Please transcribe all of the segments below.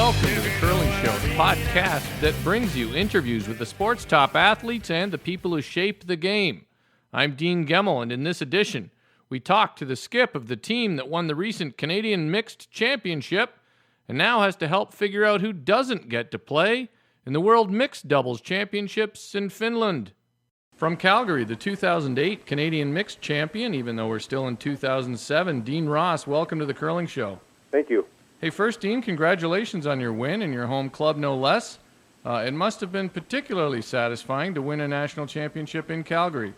welcome to The Curling Show, the podcast that brings you interviews with the sport's top athletes and the people who shaped the game. I'm Dean Gemmell, and in this edition, we talk to the skip of the team that won the recent Canadian Mixed Championship and now has to help figure out who doesn't get to play in the World Mixed Doubles Championships in Finland. From Calgary, the 2008 Canadian Mixed Champion, even though we're still in 2007, Dean Ross, welcome to The Curling Show. Thank you. Hey, first, Dean, congratulations on your win in your home club, no less. It must have been particularly satisfying to win a national championship in Calgary.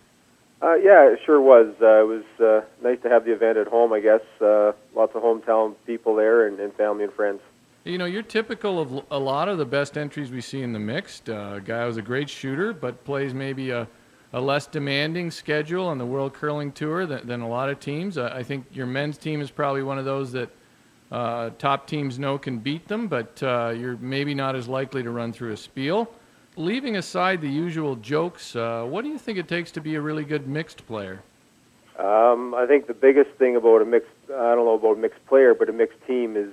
Yeah, it sure was. It was nice to have the event at home, I guess. Lots of hometown people there and family and friends. You know, you're typical of a lot of the best entries we see in the mixed. A guy who's a great shooter, but plays maybe a less demanding schedule on the World Curling Tour than a lot of teams. I think your men's team is probably one of those that top teams know can beat them, but you're maybe not as likely to run through a spiel. Leaving aside the usual jokes, what do you think it takes to be a really good mixed player? I think the biggest thing about I don't know about a mixed player, but a mixed team is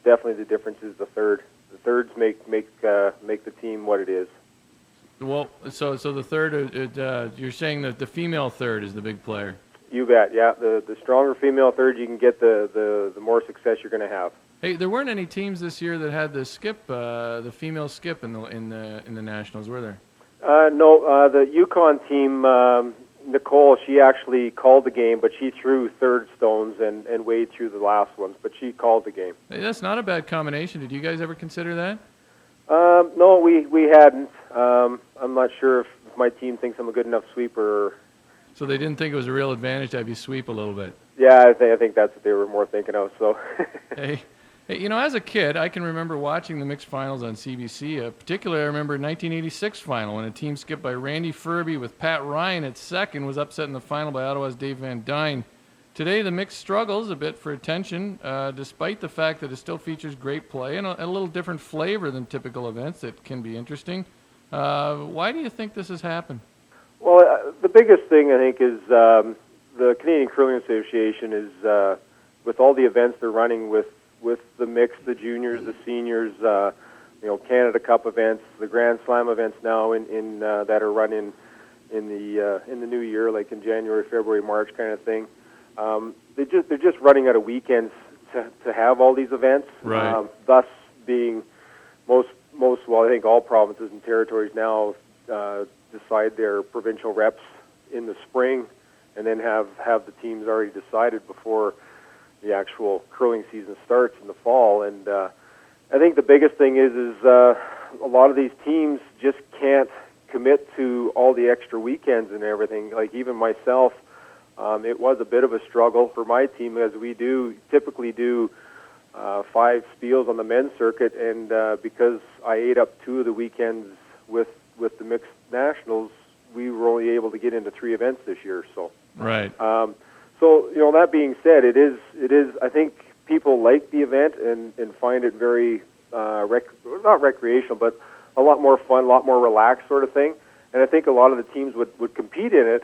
definitely the difference is the third. The thirds make the team what it is. Well, so the third, you're saying that the female third is the big player. You bet, yeah. The stronger female third you can get, the more success you're going to have. Hey, there weren't any teams this year that had the skip, the female skip in the nationals, were there? No, the Yukon team, Nicole, she actually called the game, but she threw third stones and weighed through the last ones, but she called the game. Hey, that's not a bad combination. Did you guys ever consider that? No, we hadn't. I'm not sure if my team thinks I'm a good enough sweeper. So they didn't think it was a real advantage to have you sweep a little bit? Yeah, I think that's what they were more thinking of. So. Hey, you know, as a kid, I can remember watching the mixed finals on CBC. Particularly, I remember 1986 final when a team skipped by Randy Ferbey with Pat Ryan at second was upset in the final by Ottawa's Dave Van Dyne. Today, the mix struggles a bit for attention, despite the fact that it still features great play and a little different flavor than typical events that can be interesting. Why do you think this has happened? Well, the biggest thing, I think, is the Canadian Curling Association is, with all the events they're running with the mix, the juniors, the seniors, Canada Cup events, the Grand Slam events now in that are run in the new year, like in January, February, March kind of thing. They're just running out of weekends to have all these events. Right. Thus being most well, I think all provinces and territories now decide their provincial reps in the spring, and then have the teams already decided before the actual curling season starts in the fall. And I think the biggest thing is a lot of these teams just can't commit to all the extra weekends and everything. Like even myself, it was a bit of a struggle for my team, as we typically do 5 spiels on the men's circuit, and because I ate up 2 of the weekends with the mixed nationals, we were only able to get into 3 events this year. So right. So that being said, it is. I think people like the event and find it very not recreational, but a lot more fun, a lot more relaxed sort of thing. And I think a lot of the teams would compete in it,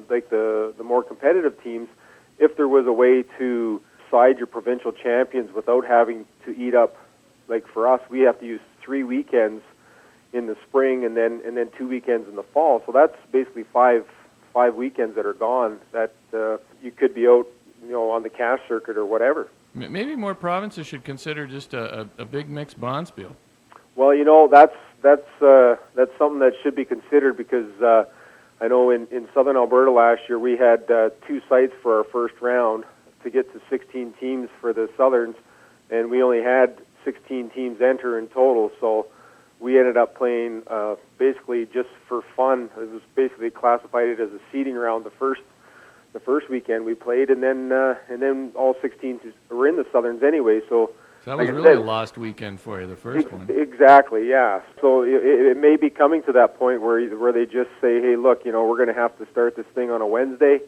like the more competitive teams, if there was a way to side your provincial champions without having to eat up. Like for us, we have to use 3 weekends in the spring and then 2 weekends in the fall. So that's basically five weekends that are gone that you could be out, on the cash circuit or whatever. Maybe more provinces should consider just a big mixed bonspiel. Well, that's something that should be considered, because I know in southern Alberta last year we had 2 sites for our first round to get to 16 teams for the Southerns, and we only had 16 teams enter in total. So we ended up playing basically just for fun. It was basically classified it as a seeding round the first weekend we played, and then all 16 were in the Southerns anyway. So that was really a lost weekend for you, the first one. Exactly, yeah. So it may be coming to that point where they just say, hey, look, we're going to have to start this thing on a Wednesday.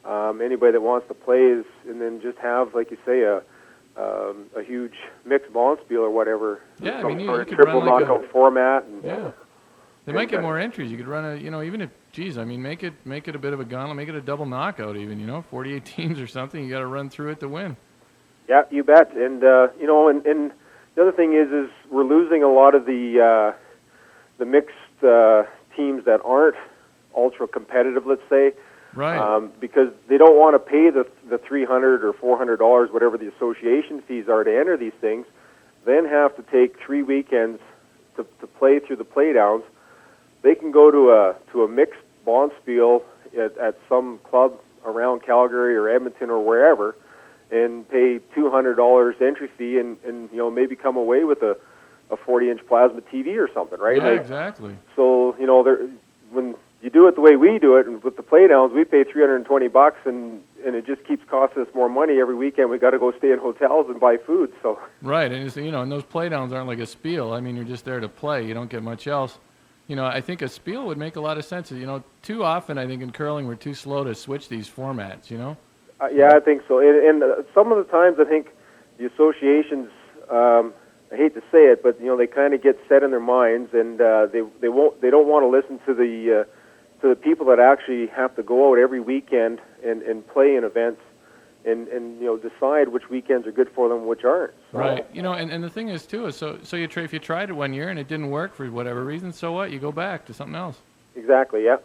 Anybody that wants to play and then just have, like you say, a huge mixed bonspiel or whatever. Yeah, I mean, you could triple run like knockout format. Yeah. They might get more entries. You could run even if, make it a bit of a gauntlet, make it a double knockout even, 48 teams or something. You got to run through it to win. Yeah, you bet. And, and The other thing is we're losing a lot of the mixed teams that aren't ultra competitive, let's say, Right. because they don't want to pay the $300 or $400, whatever the association fees are, to enter these things, then have to take 3 weekends to play through the playdowns. They can go to a mixed bonspiel at some club around Calgary or Edmonton or wherever, and pay $200 entry fee, and maybe come away with a 40-inch plasma TV or something, right? Yeah, exactly. So when you do it the way we do it, and with the playdowns, we pay $320, and it just keeps costing us more money every weekend. We got to go stay in hotels and buy food. So Right, and and those playdowns aren't like a spiel. I mean, you're just there to play. You don't get much else. I think a spiel would make a lot of sense. Too often I think in curling we're too slow to switch these formats. yeah, I think so. And some of the times I think the associations, I hate to say it, but they kind of get set in their minds, and they don't want to listen to the people that actually have to go out every weekend and play in events, and decide which weekends are good for them, which aren't. So, Right. And the thing is too is so if you tried it one year and it didn't work for whatever reason, so what? You go back to something else. Exactly. Yeah.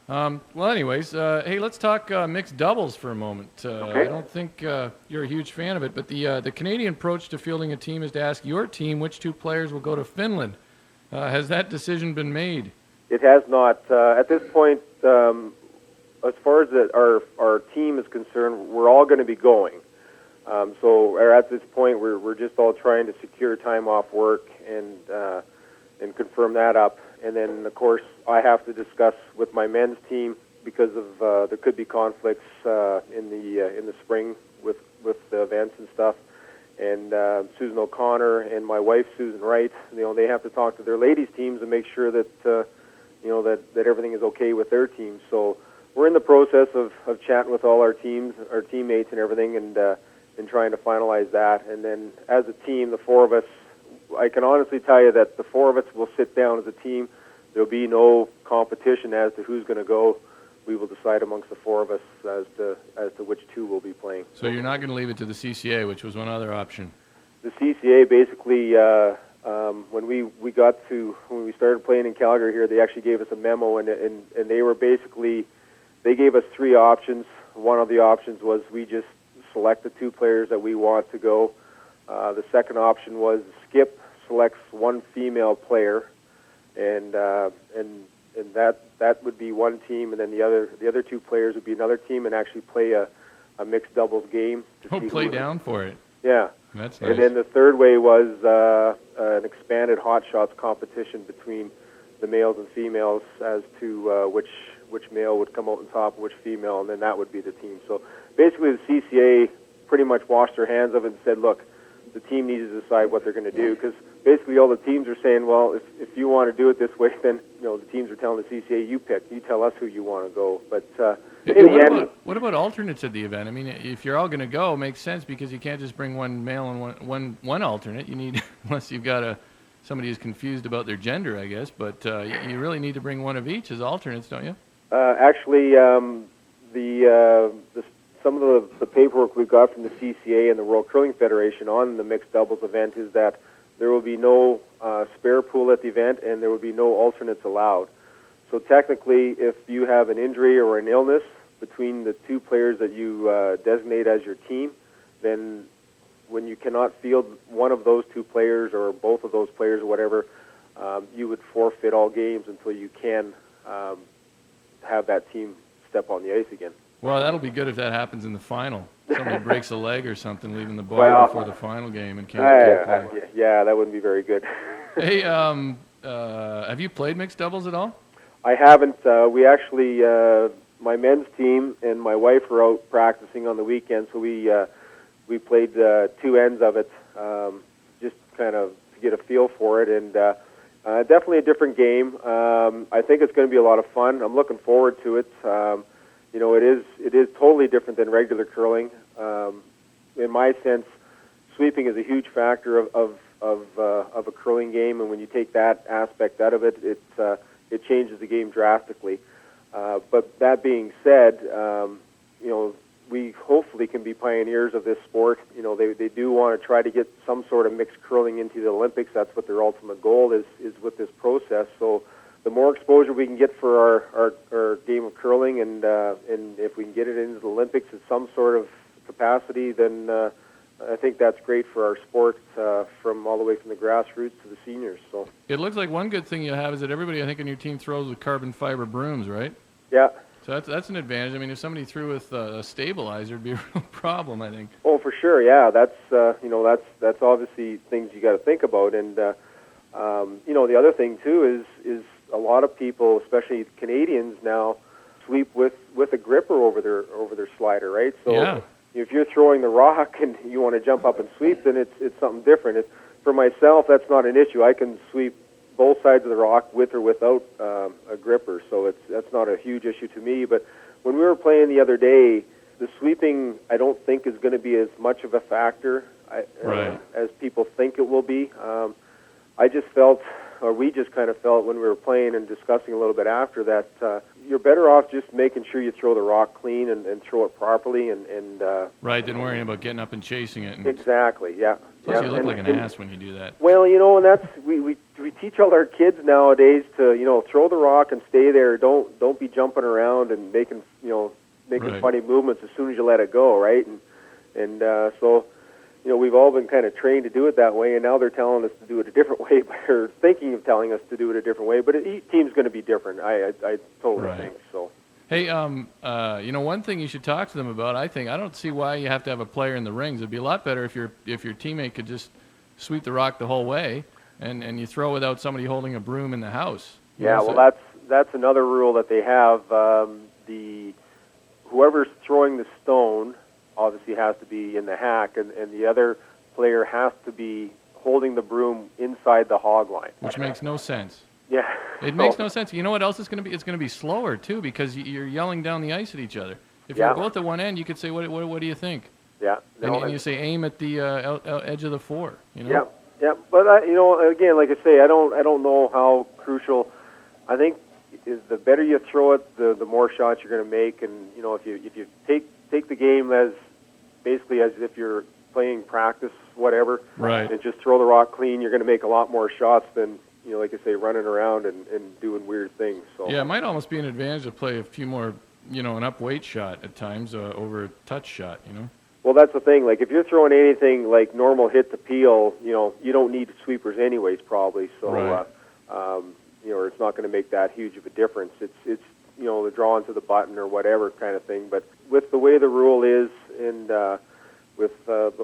Well, anyways, hey, let's talk mixed doubles for a moment. Okay. I don't think you're a huge fan of it, but the Canadian approach to fielding a team is to ask your team which two players will go to Finland. Has that decision been made? It has not. At this point, as far as our team is concerned, we're all going to be going. So at this point, we're just all trying to secure time off work and confirm that up. And then, of course, I have to discuss with my men's team because of there could be conflicts in the spring with the events and stuff. And Susan O'Connor and my wife Susan Wright, they have to talk to their ladies' teams and make sure that that everything is okay with their teams. So we're in the process of chatting with all our teams, our teammates, and everything, and trying to finalize that. And then, as a team, the four of us, I can honestly tell you that the four of us will sit down as a team. There'll be no competition as to who's going to go. We will decide amongst the four of us as to which two will be playing. So you're not going to leave it to the CCA, which was one other option. The CCA basically, when we started playing in Calgary here, they actually gave us a memo, and they were basically, they gave us three options. One of the options was we just select the two players that we want to go. The second option was Skip selects one female player, and that would be one team, and then the other two players would be another team, and actually play a mixed doubles game. Play down for it. Yeah. That's nice. And then the third way was an expanded hot shots competition between the males and females as to which male would come out on top, which female, and then that would be the team. So basically the CCA pretty much washed their hands of it and said, look, the team needs to decide what they're going to do, because basically all the teams are saying, well, if you want to do it this way, then the teams are telling the CCA, you pick, you tell us who you want to go. But what about alternates at the event? I mean, if you're all going to go, it makes sense, because you can't just bring one male and one alternate. You need, unless you've got somebody who's confused about their gender, I guess. But you really need to bring one of each as alternates, don't you? Actually, some of the paperwork we've got from the CCA and the World Curling Federation on the mixed doubles event is that there will be no spare pool at the event, and there will be no alternates allowed. So technically, if you have an injury or an illness between the two players that you designate as your team, then when you cannot field one of those two players or both of those players or whatever, you would forfeit all games until you can have that team step on the ice again. Well, that'll be good if that happens in the final. Somebody breaks a leg or something, leaving the bar before the final game and can't play. Yeah, that wouldn't be very good. Hey, have you played mixed doubles at all? I haven't. We actually, my men's team and my wife were out practicing on the weekend, so we played two ends of it, just kind of to get a feel for it, and definitely a different game. I think it's going to be a lot of fun. I'm looking forward to it. It is totally different than regular curling. In my sense, sweeping is a huge factor of a curling game, and when you take that aspect out of it, it changes the game drastically. But that being said, we hopefully can be pioneers of this sport. You know, they do want to try to get some sort of mixed curling into the Olympics. That's what their ultimate goal is with this process. So the more exposure we can get for our game of curling, and if we can get it into the Olympics at some sort of capacity, then I think that's great for our sport, from all the way from the grassroots to the seniors. So It looks like one good thing you have is that everybody, I think, on your team throws with carbon fiber brooms, right? yeah. So that's an advantage. I mean, if somebody threw with a stabilizer, it'd be a real problem, I think. Oh, for sure. Yeah, that's that's obviously things you got to think about. And the other thing too is a lot of people, especially Canadians now, sweep with a gripper over their slider, right? So Yeah. if you're throwing the rock and you want to jump up and sweep, then it's something different. For myself, that's not an issue. I can sweep both sides of the rock with or without a gripper, so that's not a huge issue to me. But when we were playing the other day, the sweeping I don't think is going to be as much of a factor as people think it will be. I just felt, or we just kind of felt when we were playing and discussing a little bit after that, you're better off just making sure you throw the rock clean and throw it properly and Right, than worrying about getting up and chasing it. And exactly, yeah. plus, yeah. you look like an ass when you do that. Well, and that's we teach all our kids nowadays to throw the rock and stay there. Don't be jumping around and making Right. funny movements as soon as you let it go, right? And so we've all been kind of trained to do it that way, and now they're telling us to do it a different way, or thinking of telling us to do it a different way. But each team's going to be different. I totally Right. think so. Hey, one thing you should talk to them about, I don't see why you have to have a player in the rings. It'd be a lot better if your teammate could just sweep the rock the whole way, and you throw without somebody holding a broom in the house. Yeah, well, that's another rule that they have. Whoever's throwing the stone obviously has to be in the hack, and the other player has to be holding the broom inside the hog line. Which makes no sense. Yeah. It makes no sense. You know what else it's going to be? It's going to be slower, too, because you're yelling down the ice at each other. If Yeah. you're both at one end, you could say, what do you think? Yeah. And you say, aim at the edge of the four. Yeah. Yeah. But, again, like I say, I don't know how crucial. I think the better you throw it, the more shots you're going to make. And, if you take the game as basically as if you're playing practice, whatever, Right. and just throw the rock clean, you're going to make a lot more shots than, like I say, running around and doing weird things. So Yeah, it might almost be an advantage to play a few more, an up weight shot at times over a touch shot, Well, that's the thing. Like, if you're throwing anything like normal hit to peel, you don't need sweepers anyways, probably. So, Right. or it's not going to make that huge of a difference. It's the drawing to the button or whatever kind of thing. But with the way the rule is, and with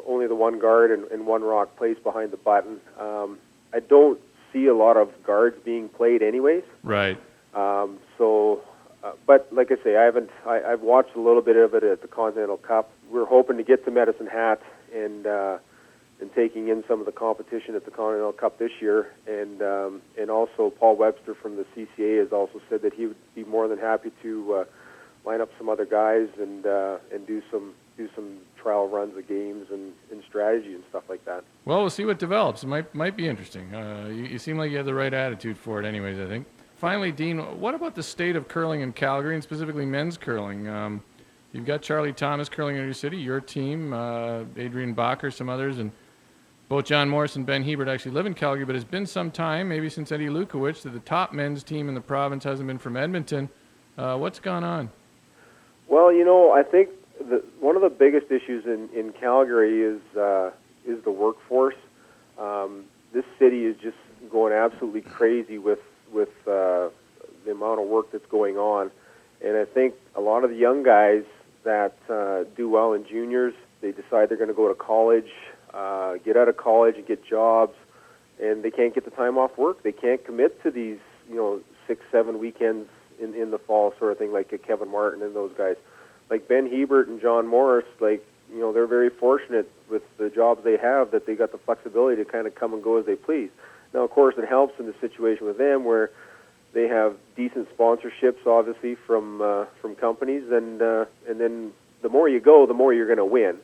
only the one guard and one rock placed behind the button, I don't see a lot of guards being played anyways. Right. But like I say, I've watched a little bit of it at the Continental Cup. We're hoping to get to Medicine Hat and taking in some of the competition at the Continental Cup this year. And also Paul Webster from the CCA has also said that he would be more than happy to line up some other guys and do some trial runs of games and strategy and stuff like that. Well, we'll see what develops. It might be interesting. You seem like you have the right attitude for it anyways, I think. Finally, Dean, what about the state of curling in Calgary, and specifically men's curling? You've got Charlie Thomas curling in your city, your team, Adrian Bacher, some others, and both John Morris and Ben Hebert actually live in Calgary, but it's been some time, maybe since Eddie Lukowicz, that the top men's team in the province hasn't been from Edmonton. What's gone on? Well, I think one of the biggest issues in Calgary is the workforce. This city is just going absolutely crazy with the amount of work that's going on, and I think a lot of the young guys that do well in juniors, they decide they're going to go to college, get out of college and get jobs, and they can't get the time off work. They can't commit to these 6-7 weekends in the fall sort of thing, like Kevin Martin and those guys. Like Ben Hebert and John Morris, they're very fortunate with the jobs they have that they got the flexibility to kind of come and go as they please. Now, of course, it helps in the situation with them where they have decent sponsorships, obviously, from companies, and then the more you go, the more you're going to win,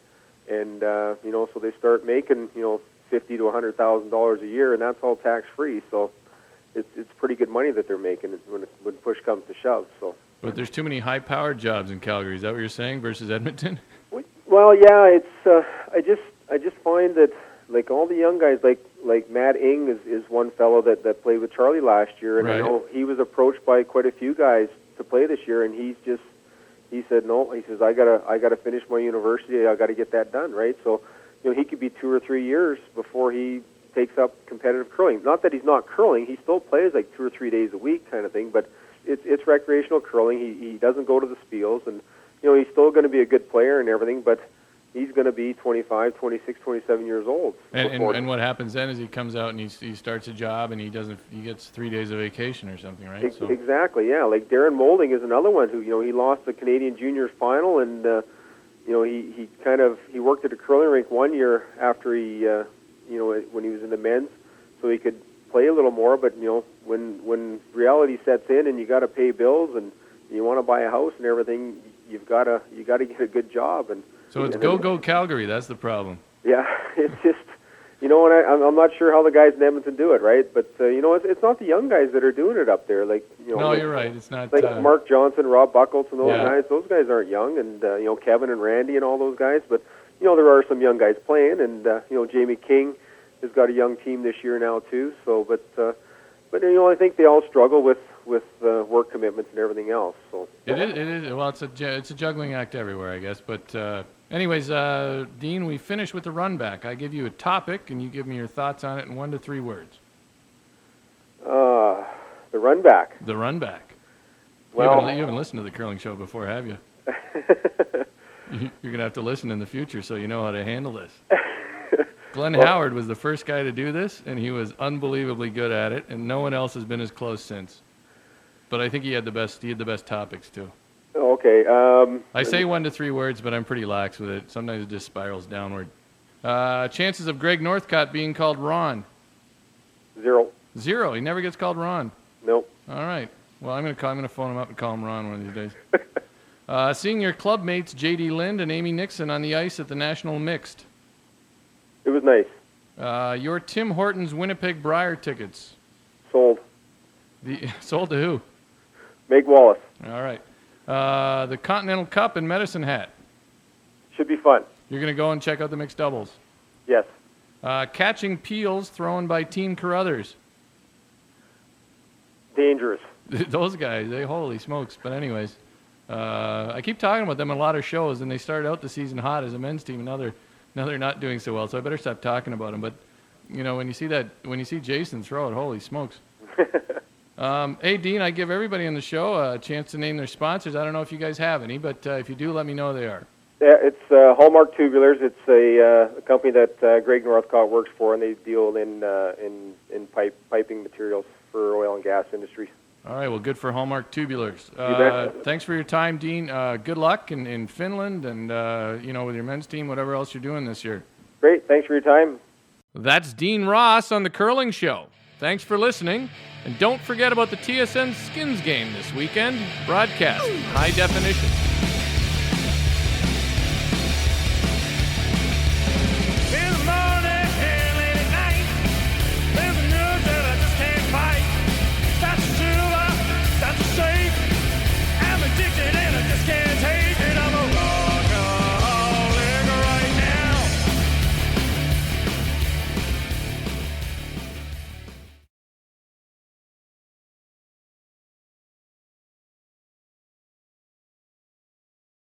and so they start making $50,000 to $100,000 a year, and that's all tax free. So it's pretty good money that they're making when push comes to shove. So But there's too many high-powered jobs in Calgary. Is that what you're saying versus Edmonton? Well, yeah, it's I just find that like all the young guys, like Matt Ing is one fellow that played with Charlie last year, and Right. I know he was approached by quite a few guys to play this year, and he said no. He says I gotta finish my university. I gotta get that done, right? So, he could be 2 or 3 years before he takes up competitive curling. Not that he's not curling; he still plays like 2 or 3 days a week, kind of thing. But it's recreational curling. He doesn't go to the Spiels, and he's still going to be a good player and everything, but he's going to be 25, 26, 27 years old. And what happens then is he comes out and he starts a job and he gets 3 days of vacation or something, right? So. Exactly, yeah. Like Darren Moulding is another one who he lost the Canadian Juniors final, and he worked at a curling rink one year after he when he was in the men's, so he could play a little more. But when reality sets in and you got to pay bills and you want to buy a house and everything, you got to get a good job. And so it's go Calgary. That's the problem. Yeah, it's just and I'm not sure how the guys in Edmonton do it, right? But it's not the young guys that are doing it up there. Like no, you're right. It's not like Mark Johnson, Rob Buckles, and those Yeah. guys. Those guys aren't young, and Kevin and Randy and all those guys. But there are some young guys playing, and Jamie King has got a young team this year now too. So, but I think they all struggle with work commitments and everything else. So it is. Well, it's a juggling act everywhere, I guess. But anyways, Dean, we finish with the run back. I give you a topic, and you give me your thoughts on it in 1 to 3 words. The run back. The run back. Well, you haven't listened to the curling show before, have you? You're going to have to listen in the future so you know how to handle this. Glenn Howard was the first guy to do this, and he was unbelievably good at it, and no one else has been as close since. But I think he had the best topics, too. Okay. I say 1 to 3 words, but I'm pretty lax with it. Sometimes it just spirals downward. Chances of Greg Northcott being called Ron? 0. 0. He never gets called Ron. Nope. All right. Well, I'm gonna phone him up and call him Ron one of these days. Seeing your club mates J.D. Lind and Amy Nixon on the ice at the National Mixed. It was nice. Your Tim Hortons Winnipeg Brier tickets. Sold. Sold to who? Meg Wallace. All right. The Continental Cup in Medicine Hat. Should be fun. You're going to go and check out the mixed doubles. Yes. Catching peels thrown by Team Carruthers. Dangerous. Those guys, holy smokes. But anyways, I keep talking about them in a lot of shows, and they started out the season hot as a men's team, and now they're not doing so well. So I better stop talking about them. But when you see Jason throw it, holy smokes. Hey, Dean, I give everybody on the show a chance to name their sponsors. I don't know if you guys have any, but if you do, let me know they are. Yeah, it's Hallmark Tubulars. It's a company that Greg Northcott works for, and they deal in piping materials for oil and gas industries. All right, well, good for Hallmark Tubulars. You bet. Thanks for your time, Dean. Good luck in Finland and with your men's team, whatever else you're doing this year. Great. Thanks for your time. That's Dean Ross on The Curling Show. Thanks for listening. And don't forget about the TSN Skins game this weekend. Broadcast high definition.